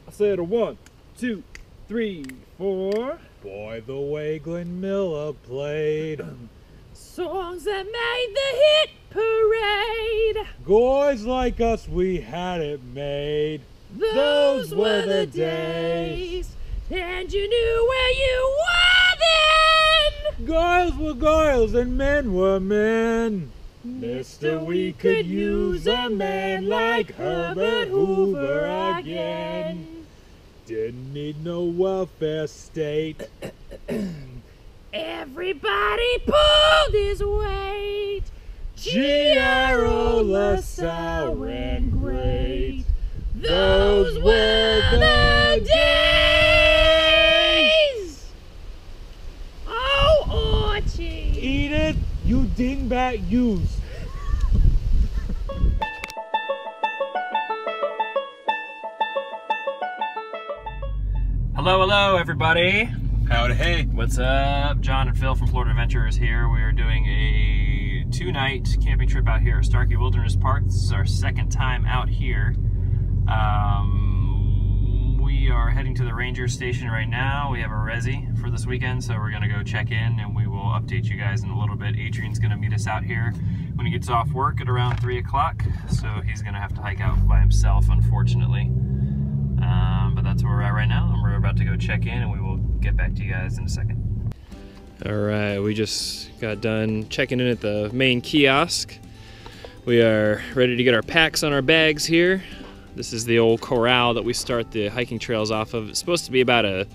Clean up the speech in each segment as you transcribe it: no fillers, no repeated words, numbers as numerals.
I said a 1, 2, 3, 4. Boy, the way Glenn Miller played. Songs that made the hit parade. Guys like us, we had it made. Those were the days, and you knew where you were then. Girls were girls and men were men. Mister, we could use a man like Herbert Hoover again. Didn't need no welfare state. Everybody pulled his weight. G.R.O. LaSalle and great. Those were the days. Oh, Archie. Edith, you dingbat yous. Hello everybody. Howdy, hey. What's up? John and Phil from Florida Adventurers here. We are doing a 2-night camping trip out here at Starkey Wilderness Park. This is our second time out here. We are heading to the ranger station right now. We have a resi for this weekend, so we're gonna go check in and we will update you guys in a little bit. Adrian's gonna meet us out here when he gets off work at around 3 o'clock, so he's gonna have to hike out by himself, unfortunately. But that's where we're at right now, and we're about to go check in, and we will get back to you guys in a second. All right, we just got done checking in at the main kiosk. We are ready to get our packs on our bags here. This is the old corral that we start the hiking trails off of. It's supposed to be about a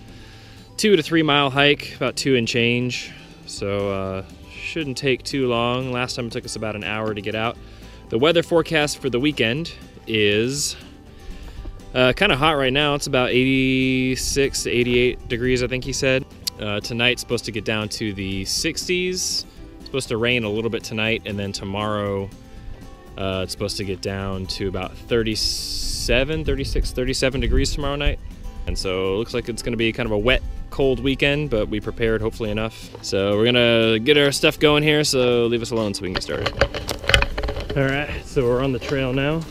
2 to 3 mile hike, about 2 and change. So shouldn't take too long. Last time it took us about an hour to get out. The weather forecast for the weekend is kind of hot right now. It's about 86 to 88 degrees, I think he said. Tonight's supposed to get down to the 60s. It's supposed to rain a little bit tonight, and then tomorrow it's supposed to get down to about 37 degrees tomorrow night. And so it looks like it's going to be kind of a wet, cold weekend, but we prepared hopefully enough. So we're going to get our stuff going here, so leave us alone so we can get started. All right, so we're on the trail now.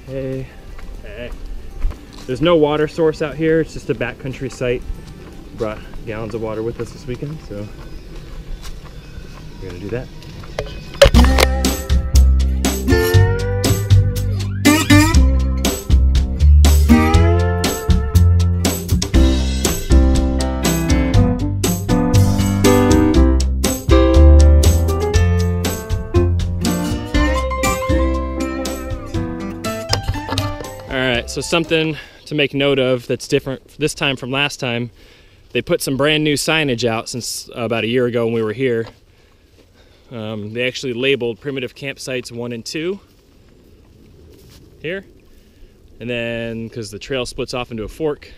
Hey. There's no water source out here. It's just a backcountry site. Brought gallons of water with us this weekend, so we're gonna do that. So something to make note of that's different this time from last time. They put some brand new signage out since about a year ago when we were here. They actually labeled primitive campsites 1 and 2 here. And then, because the trail splits off into a fork,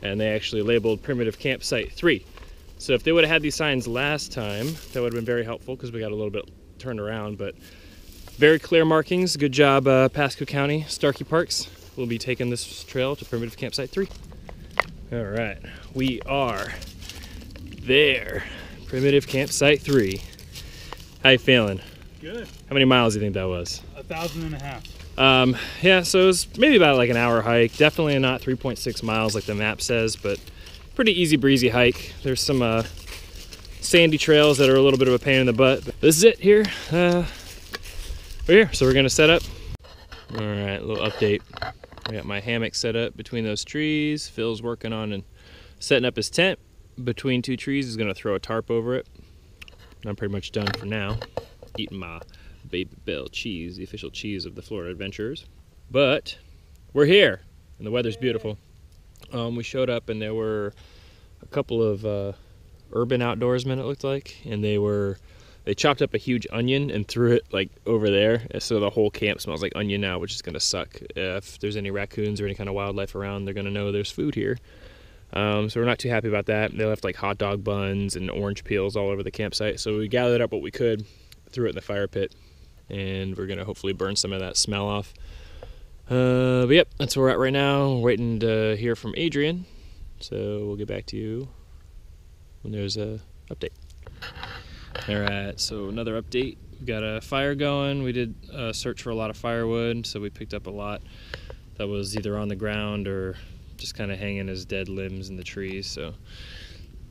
and they actually labeled primitive campsite 3. So if they would have had these signs last time, that would have been very helpful because we got a little bit turned around, but very clear markings. Good job, Pasco County, Starkey Parks. We'll be taking this trail to Primitive Campsite 3. All right, we are there. Primitive Campsite 3. How you feeling? Good. How many miles do you think that was? 1,500. Yeah, so it was maybe about like an hour hike. Definitely not 3.6 miles like the map says, but pretty easy breezy hike. There's some sandy trails that are a little bit of a pain in the butt. But this is it here. We're here, so we're gonna set up. All right, a little update. I got my hammock set up between those trees. Phil's working on and setting up his tent between 2 trees. He's gonna throw a tarp over it. I'm pretty much done for now. Eating my Baby Bell cheese, the official cheese of the Florida Adventurers. But we're here, and the weather's beautiful. We showed up, and there were a couple of urban outdoorsmen, it looked like, and they chopped up a huge onion and threw it like over there, so the whole camp smells like onion now, which is gonna suck. If there's any raccoons or any kind of wildlife around, they're gonna know there's food here. So we're not too happy about that. They left like hot dog buns and orange peels all over the campsite, so we gathered up what we could, threw it in the fire pit, and we're gonna hopefully burn some of that smell off. But yep, that's where we're at right now. We're waiting to hear from Adrian, so we'll get back to you when there's a update. All right, so another update. We've got a fire going. We did search for a lot of firewood, so we picked up a lot. that was either on the ground or just kind of hanging as dead limbs in the trees. So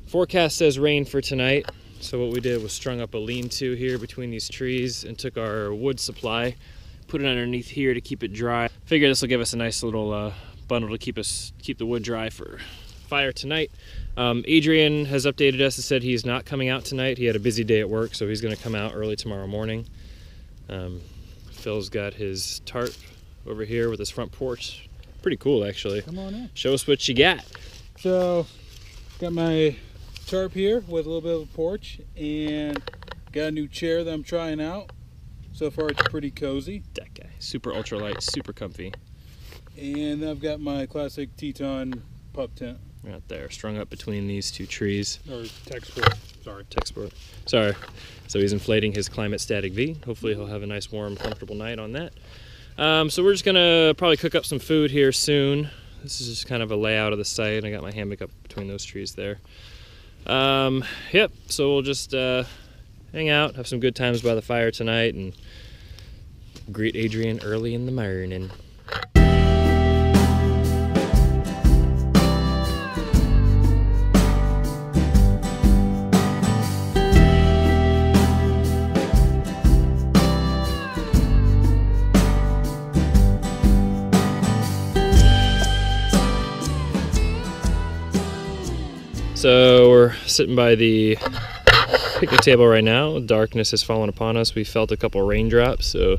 forecast says rain for tonight. So what we did was strung up a lean-to here between these trees and took our wood supply, put it underneath here to keep it dry. Figure this will give us a nice little bundle to keep the wood dry for fire tonight. Adrian has updated us and said he's not coming out tonight. He had a busy day at work, so he's going to come out early tomorrow morning. Phil's got his tarp over here with his front porch. Pretty cool, actually. Come on in. Show us what you got. So, got my tarp here with a little bit of a porch, and got a new chair that I'm trying out. So far it's pretty cozy. That guy, super ultralight, super comfy. And then I've got my classic Teton pup tent. Right there, strung up between these two trees. Or tech sport, sorry. Tech sport, sorry. So he's inflating his Climate Static V. Hopefully he'll have a nice, warm, comfortable night on that. So we're just gonna probably cook up some food here soon. This is just kind of a layout of the site. I got my hammock up between those trees there. Yep, so we'll just hang out, have some good times by the fire tonight, and greet Adrian early in the morning. So we're sitting by the picnic table right now. Darkness has fallen upon us. We felt a couple raindrops, so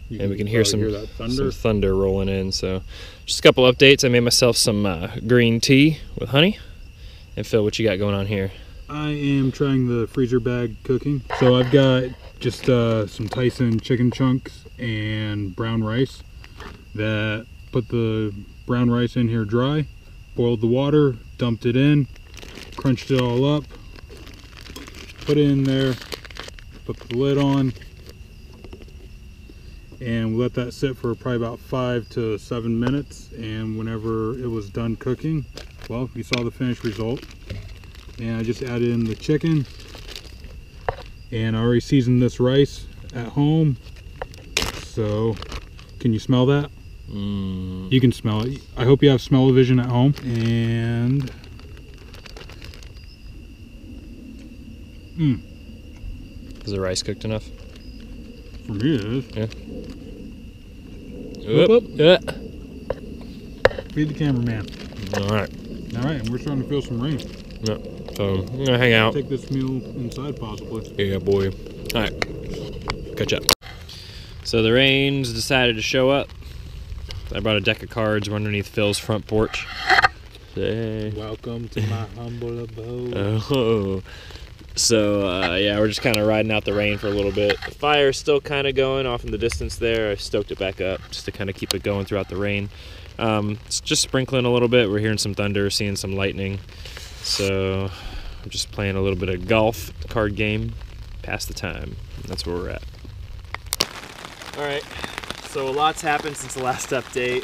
and we can hear some thunder rolling in. So just a couple updates. I made myself some green tea with honey. And Phil, what you got going on here? I am trying the freezer bag cooking. So I've got just some Tyson chicken chunks and brown rice. That put the brown rice in here dry, boiled the water, dumped it in, crunched it all up, put it in there, put the lid on, and we let that sit for probably about 5 to 7 minutes. And whenever it was done cooking, well, you saw the finished result. And I just added in the chicken, and I already seasoned this rice at home. So can you smell that? You can smell it. I hope you have smell-o-vision at home. And Is the rice cooked enough? for me it is. Yeah. Whoop, Yeah. Feed the cameraman. All right. All right, and we're starting to feel some rain. Yeah. So I'm gonna hang out. Take this meal inside possibly. Yeah, boy. All right. Catch up. So the rain's decided to show up. I brought a deck of cards. We're underneath Phil's front porch. Say. Welcome to my humble abode. Oh. So yeah, we're just kind of riding out the rain for a little bit. The fire's still kind of going off in the distance there. I stoked it back up just to kind of keep it going throughout the rain. It's just sprinkling a little bit. We're hearing some thunder, seeing some lightning. So I'm just playing a little bit of golf card game, pass the time. That's where we're at. All right, so a lot's happened since the last update.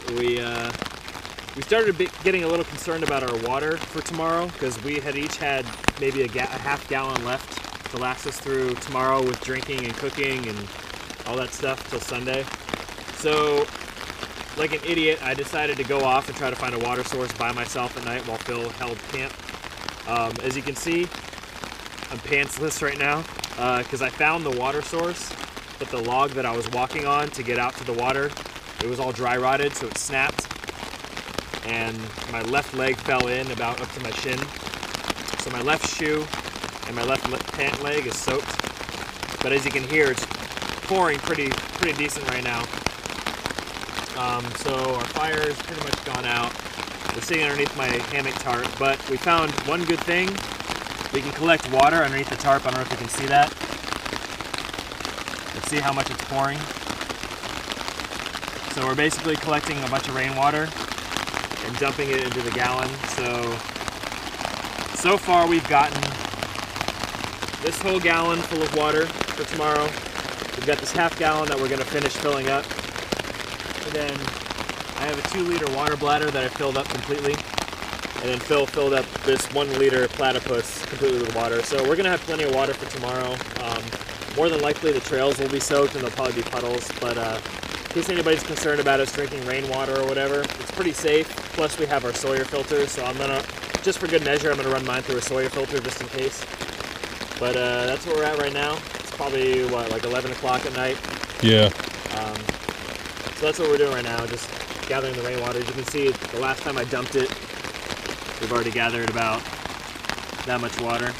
We started getting a little concerned about our water for tomorrow because we had each had maybe a half gallon left to last us through tomorrow with drinking and cooking and all that stuff till Sunday. So, like an idiot, I decided to go off and try to find a water source by myself at night while Phil held camp. As you can see, I'm pantsless right now because I found the water source, but the log that I was walking on to get out to the water, it was all dry rotted, so it snapped. And my left leg fell in about up to my shin. So my left shoe and my left pant leg is soaked. But as you can hear, it's pouring pretty decent right now. So our fire is pretty much gone out. We're sitting underneath my hammock tarp, but we found one good thing. We can collect water underneath the tarp. I don't know if you can see that. Let's see how much it's pouring. So we're basically collecting a bunch of rainwater and dumping it into the gallon. So far we've gotten this whole gallon full of water for tomorrow. We've got this half gallon that we're gonna finish filling up. And then I have a 2-liter water bladder that I filled up completely. And then Phil filled up this 1-liter platypus completely with water. So we're gonna have plenty of water for tomorrow. More than likely the trails will be soaked and there'll probably be puddles, but case anybody's concerned about us drinking rainwater or whatever, it's pretty safe. Plus we have our Sawyer filter, so I'm gonna, just for good measure, I'm gonna run mine through a Sawyer filter just in case. But that's where we're at right now. It's probably, what, like 11 o'clock at night? Yeah. So that's what we're doing right now, just gathering the rainwater. As you can see, the last time I dumped it, we've already gathered about that much water.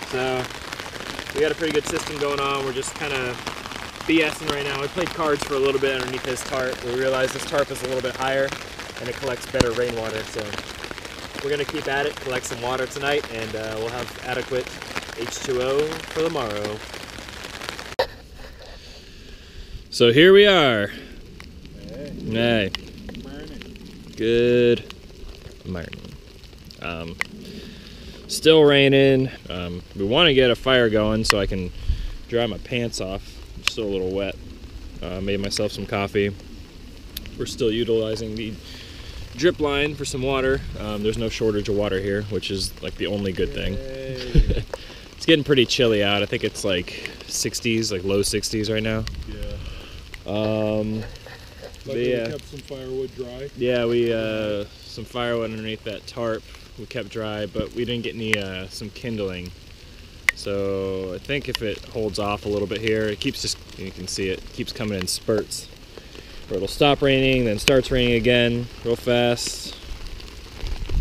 So we got a pretty good system going on. We're just kind of BSing right now. We played cards for a little bit underneath this tarp. We realized this tarp is a little bit higher and it collects better rainwater. So we're gonna keep at it, collect some water tonight, and we'll have adequate H2O for tomorrow. So here we are. Hey. Good morning. Still raining. We want to get a fire going so I can dry my pants off. I'm still a little wet. Made myself some coffee. We're still utilizing the drip line for some water. There's no shortage of water here, which is like the only good thing. It's getting pretty chilly out. I think it's like 60s, like low 60s right now. Yeah. Luckily we kept some firewood dry. Yeah, we some firewood underneath that tarp we kept dry, but we didn't get any some kindling. So I think if it holds off a little bit here, it keeps just, you can see it keeps coming in spurts. Or it'll stop raining, then starts raining again real fast,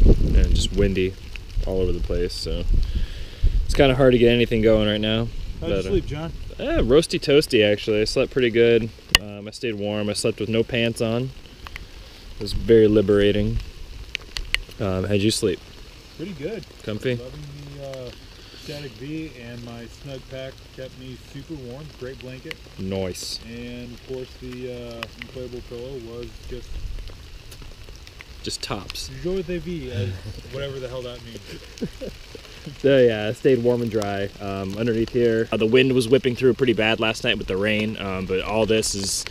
and just windy all over the place. So it's kind of hard to get anything going right now. How'd you sleep, John? Roasty toasty, actually. I slept pretty good. I stayed warm. I slept with no pants on. It was very liberating. How'd you sleep? Pretty good. Comfy? Loving the Static V, and my snug pack kept me super warm. Great blanket. Nice. And of course the inflatable pillow was just tops. Joie de vie, as whatever the hell that means. So yeah, I stayed warm and dry underneath here. The wind was whipping through pretty bad last night with the rain, but all this is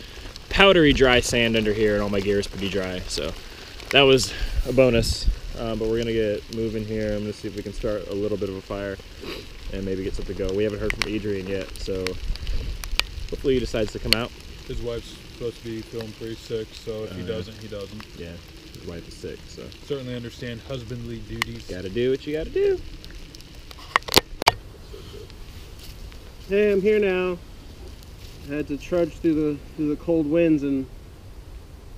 powdery dry sand under here, and all my gear is pretty dry. So that was a bonus. But we're gonna get moving here. I'm gonna see if we can start a little bit of a fire and maybe get something going. We haven't heard from Adrian yet, so hopefully he decides to come out. His wife's supposed to be feeling pretty sick, so if he doesn't, he doesn't. Yeah, his wife is sick, so. Certainly understand husbandly duties. Gotta do what you gotta do. Hey, I'm here now. I had to trudge through the cold winds and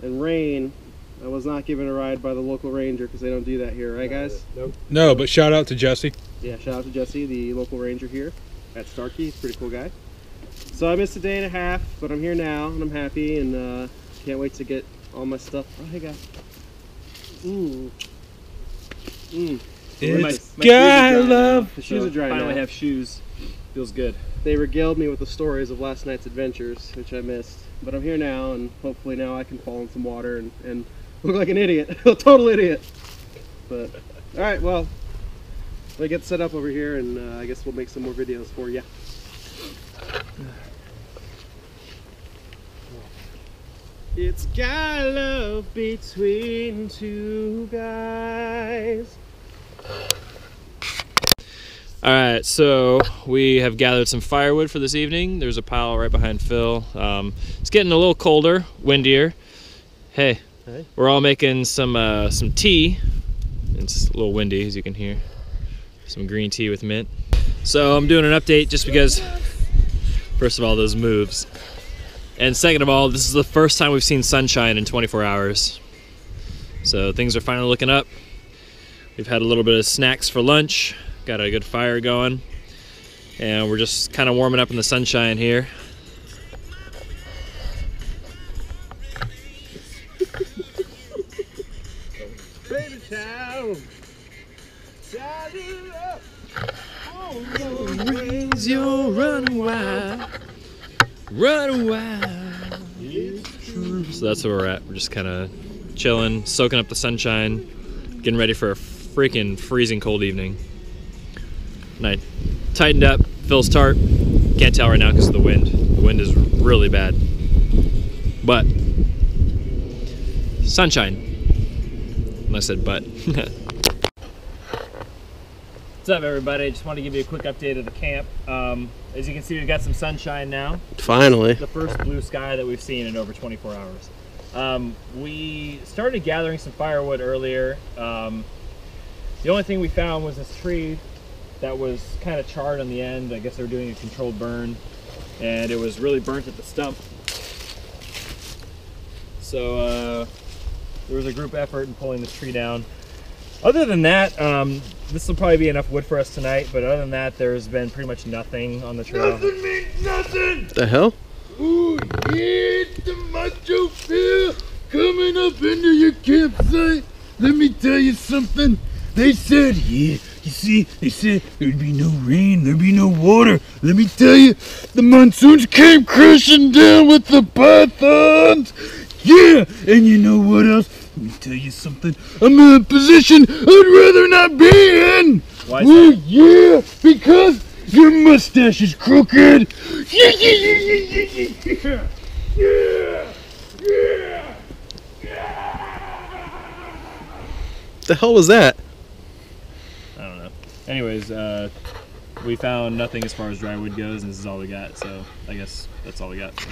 rain. I was not given a ride by the local ranger because they don't do that here, right guys? Nope. No, but shout out to Jesse. Yeah, shout out to Jesse, the local ranger here at Starkey. He's a pretty cool guy. So I missed a day and a half, but I'm here now and I'm happy, and can't wait to get all my stuff. Oh, hey guys. It's guy love. The shoes are dry Finally now. have shoes. Feels good. They regaled me with the stories of last night's adventures, which I missed. But I'm here now, and hopefully now I can fall in some water and look like an idiot. A total idiot. But, alright, well, let me get set up over here, and I guess we'll make some more videos for you. It's guy love between two guys. Alright, so we have gathered some firewood for this evening. There's a pile right behind Phil. It's getting a little colder, windier. Hey, we're all making some tea. It's a little windy, as you can hear. Some green tea with mint. So I'm doing an update just because, first of all, those moves. And second of all, this is the first time we've seen sunshine in 24 hours. So things are finally looking up. We've had a little bit of snacks for lunch. Got a good fire going, and we're just kind of warming up in the sunshine here. Baby town, Raise your running wild, running wild. So that's where we're at. We're just kind of chilling, soaking up the sunshine, getting ready for a freaking freezing cold evening. And I tightened up Phil's tarp. Can't tell right now because of the wind. The wind is really bad. But sunshine. And I said but. What's up, everybody? I just want to give you a quick update of the camp. As you can see, we've got some sunshine now. Finally. The first blue sky that we've seen in over 24 hours. We started gathering some firewood earlier. The only thing we found was this tree that was kind of charred on the end. I guess they were doing a controlled burn, and it was really burnt at the stump. So there was a group effort in pulling this tree down. Other than that, this will probably be enough wood for us tonight, but other than that, there's been pretty much nothing on the trail. Nothing means nothing! The hell? Ooh, yeah, it's the macho fear coming up into your campsite. Let me tell you something. They said, yeah, you see, they said there'd be no rain, there'd be no water. Let me tell you, the monsoons came crashing down with the pythons. Yeah, and you know what else? Let me tell you something. I'm in a position I'd rather not be in. Why is Ooh, that? yeah, because your mustache is crooked. Yeah, yeah, yeah, yeah, yeah, yeah, yeah, yeah. The hell was that? I don't know. Anyways, we found nothing as far as dry wood goes, and this is all we got, so I guess that's all we got. So.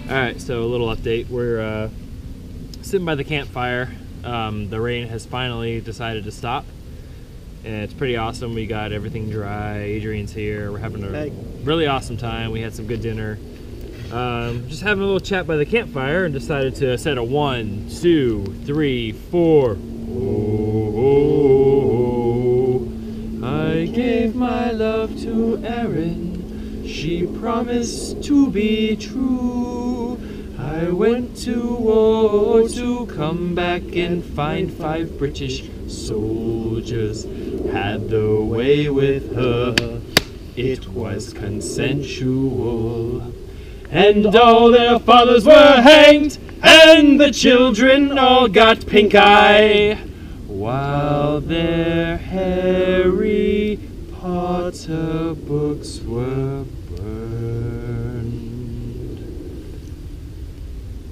Alright, so a little update. We're sitting by the campfire. The rain has finally decided to stop, and it's pretty awesome. We got everything dry. Adrian's here. We're having a really awesome time. We had some good dinner. Just having a little chat by the campfire, and decided to set a 1, 2, 3, 4. Oh, I gave my love to Erin. She promised to be true. I went to war to come back and find 5 British soldiers. Had the way with her, it was consensual. And all their fathers were hanged, and the children all got pink eye, while their Harry Potter books were burned.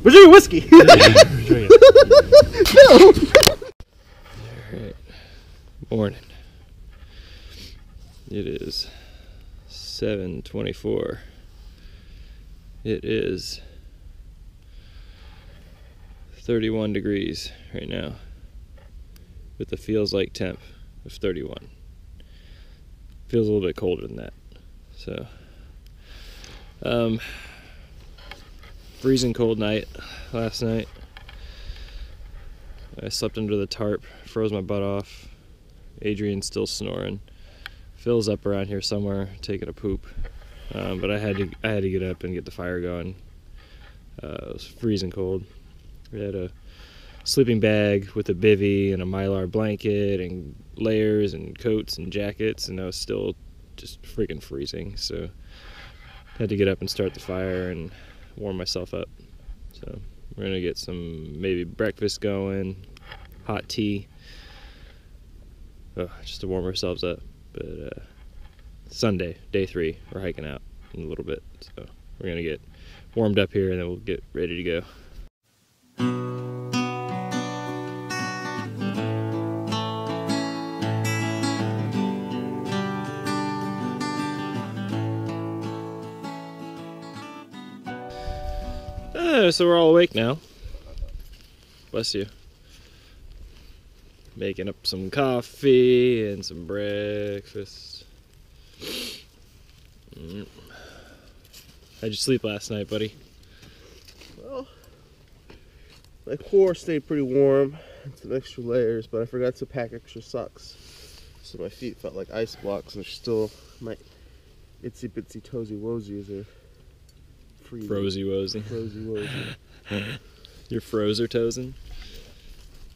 We're drinking whiskey. No. Alright. Morning. It is 7:24. It is 31 degrees right now, with the feels like temp of 31. Feels a little bit colder than that. So, freezing cold night last night. I slept under the tarp, froze my butt off. Adrian's still snoring. Phil's up around here somewhere taking a poop, but I had to get up and get the fire going. It was freezing cold. We had a sleeping bag with a bivvy and a Mylar blanket and layers and coats and jackets, and I was still just freaking freezing. So had to get up and start the fire and warm myself up. So we're gonna get some maybe breakfast going, hot tea, just to warm ourselves up. But Sunday, day 3, we're hiking out in a little bit, so we're gonna get warmed up here and then we'll get ready to go. So we're all awake now. Bless you. Making up some coffee and some breakfast. How'd you sleep last night, buddy? Well, My core stayed pretty warm. Some extra layers, but I forgot to pack extra socks. So my feet felt like ice blocks, and still my itsy bitsy toesy woesies are freezing. Frozy wozy. Frozy woesy. You're frozer toesing?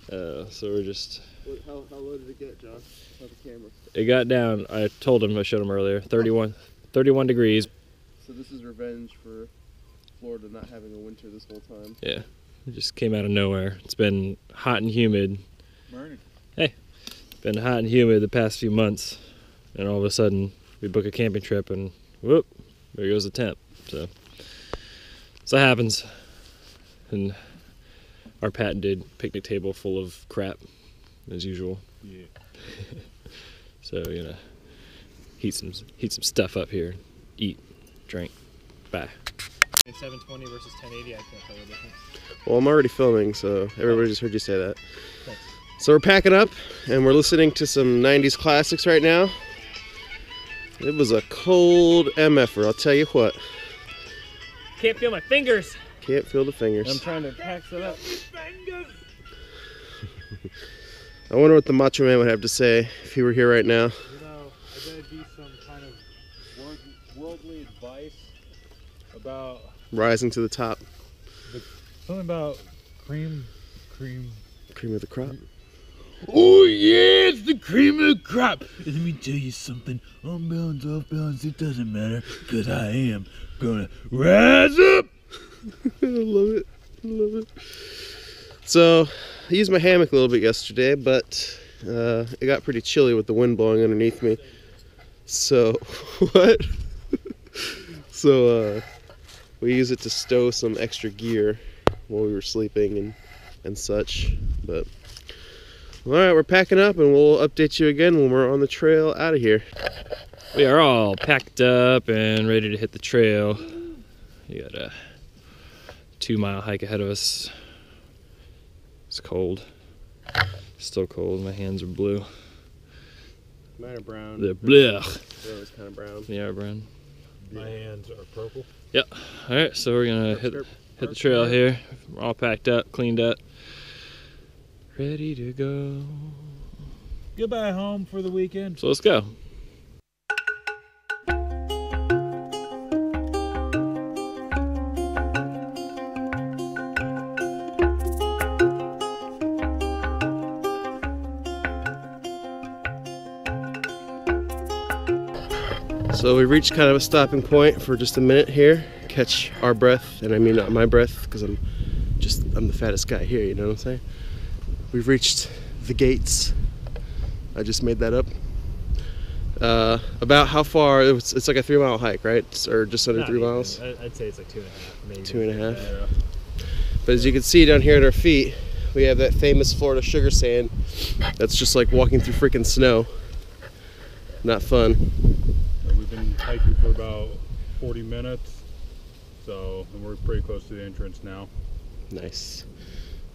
So we're just... How low did it get, John? How's the camera? It got down, I told him, I showed him earlier, 31 degrees. So this is revenge for Florida not having a winter this whole time. Yeah, it just came out of nowhere. It's been hot and humid. Morning. Hey, been hot and humid the past few months, and all of a sudden we book a camping trip and whoop, there goes the temp. So that happens. And our patented picnic table full of crap, as usual. Yeah. So, you know, heat some stuff up here, eat, drink, bye. 720 versus 1080, I can't tell the difference. Well, I'm already filming, so everybody just heard you say that. Thanks. So we're packing up, and we're listening to some 90s classics right now. It was a cold MF'er, I'll tell you what. Can't feel my fingers. Can't feel the fingers. I'm trying to pack that up. I wonder what the Macho Man would have to say if he were here right now. You know, I bet it'd be some kind of worldly advice about Rising to the top. something about cream. Cream of the crop. Oh yeah, it's the cream of the crop. Let me tell you something. On balance, off balance, it doesn't matter, cause I am gonna rise up. I love it. I love it. So, I used my hammock a little bit yesterday, but it got pretty chilly with the wind blowing underneath me. So, what? So, we use it to stow some extra gear while we were sleeping and such. But, alright, we're packing up and we'll update you again when we're on the trail out of here. We are all packed up and ready to hit the trail. You got a 2-mile hike ahead of us. It's cold. Still cold. My hands are blue. Mine are brown. They're blue. They're always kind of brown. They are brown. My hands are purple. Yep. All right, so we're gonna hit the trail here. We're all packed up, cleaned up, ready to go. Goodbye home for the weekend. So let's go. So we reached kind of a stopping point for just a minute here. Catch our breath, and I mean not my breath, because I'm the fattest guy here, you know what I'm saying? We've reached the gates. I just made that up. About how far? It's like a 3-mile hike, right? Or just under 3 miles? I'd say it's like 2.5, maybe. 2.5. But as you can see down here at our feet, we have that famous Florida sugar sand that's just like walking through freaking snow. Not fun. We've been hiking for about 40 minutes, and we're pretty close to the entrance now. Nice.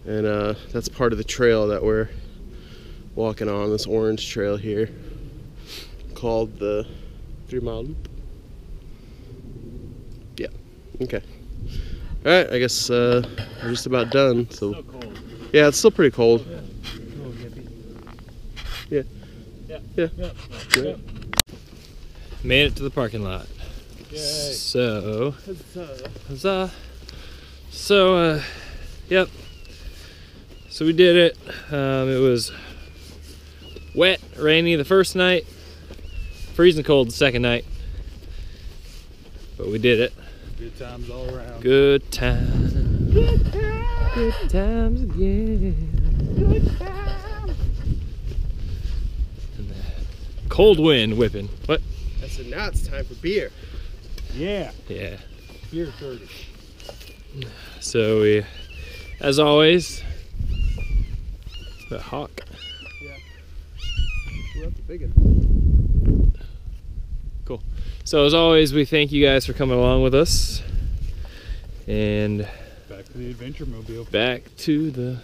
And that's part of the trail that we're walking on, this orange trail here, called the 3-mile loop. Yeah, okay. Alright, I guess we're just about done. So, So cold. yeah, it's still pretty cold. Yeah. Yeah. Yeah. Made it to the parking lot. Yay. So, huzzah. So, yep. So we did it. It was wet, rainy the first night, freezing cold the second night. But we did it. Good times all around. Good times. Good times. Good times again. Good times. And the cold wind whipping. What? So now it's time for beer. Yeah. Yeah. Beer 30. So we, as always, the hawk. Yeah. Well, that's a big one. Cool. So as always, we thank you guys for coming along with us. And Back to the adventure mobile. back to the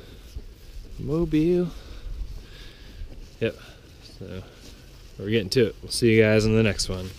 mobile. Yep. So we're getting to it. We'll see you guys in the next one.